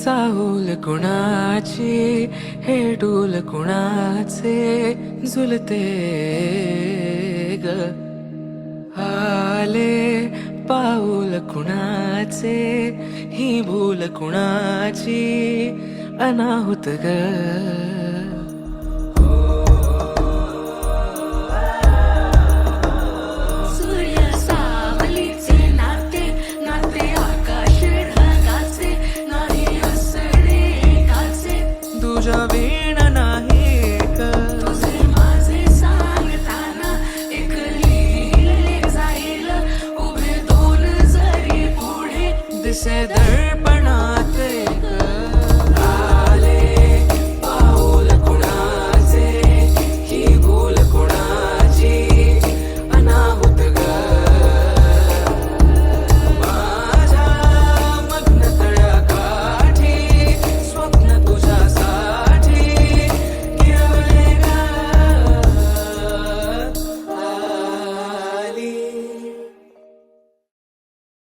चाहूल कुणाची हे डोल कुणाचे झुलते ग आले पाऊल कुणाचे ही भूल कुणाची अनाहुत ग तुझ्या वीण नाही ग तुझे माझे सांगताना एक लिहिले जाईल उभे दोन जरी पुढे दिसे दर